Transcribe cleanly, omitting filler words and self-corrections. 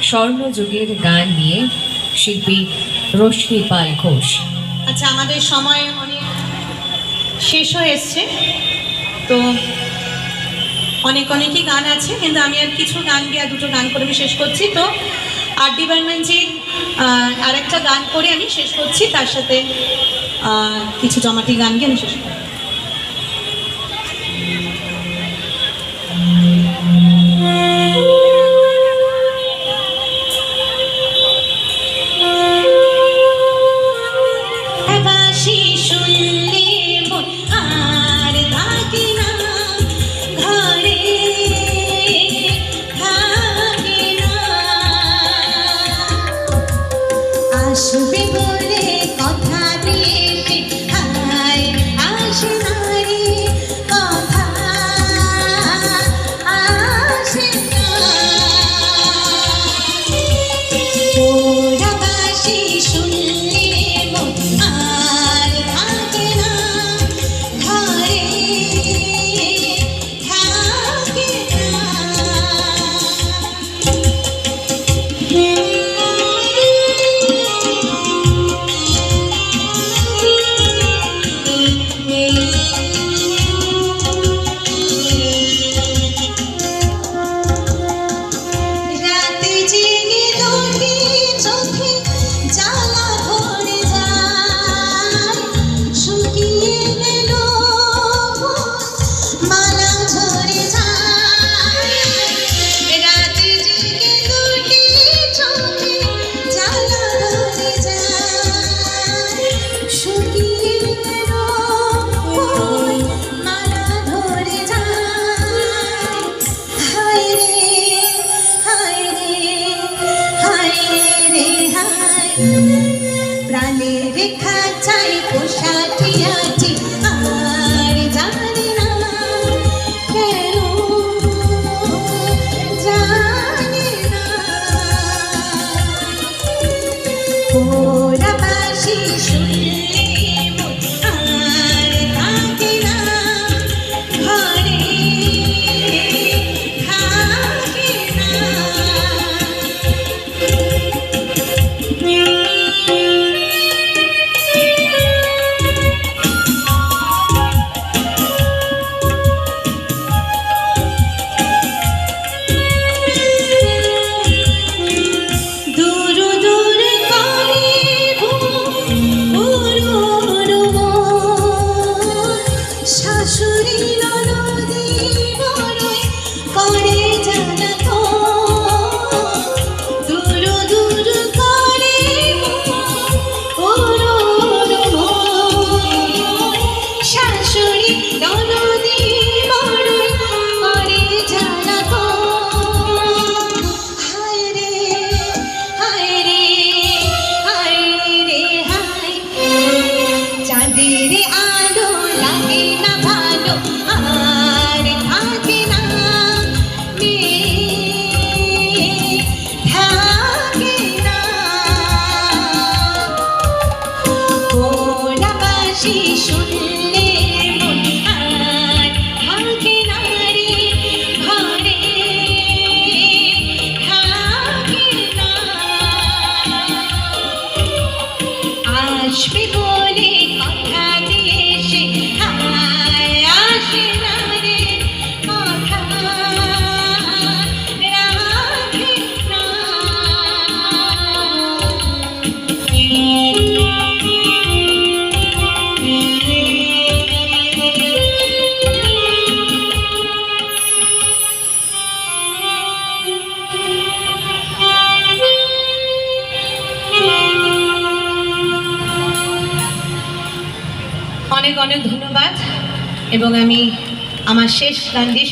স্বর্ণযুগের গান নিয়ে শিল্পী রশ্মি পাল ঘোষ। আচ্ছা, আমাদের সময় অনেক শেষ হয়ে এসছে, তো অনেকই গান আছে, কিন্তু আমি আর কিছু গান গিয়ে দুটো গান করে আমি শেষ করছি। তো আর্ট ডিপার্টমেন্টজির আরেকটা গান করে আমি শেষ করছি, তার সাথে কিছু জমাটি গান গিয়ে আমি শেষ করছি। আসবে বলে কথা দিয়েছি, হায় আসে না রে, কথা আসে না। তোরা বাঁশি শুনলে মন আর থাকে না, ঘরে থাকে না। প্রাণের রেখা চাই পোষাটিয়াছি, আর জানি না কেন, জানি না। ওরা বাঁশি শুনলে মন আর থাকে না, ঘরে থাকে না। শাশুড়ি ননদি বড়ই করে জানা তো, দূর দূর করে শাশুড়ি ননদি বড়ই করে জানা তো। হায় রে হায় রে হায় রে হায়, চাঁদের আলো লাগে না ভালো, আর থাকে না থাকে না। ওরা বাঁশি শুনলে মন আর থাকে না রে, ঘরে থাকে না। আসবে বলে কথা দিয়েছে, হায় আসে না রে, কথা রাখে না। অনেক ধন্যবাদ, এবং আমি আমার শেষ গান দিয়ে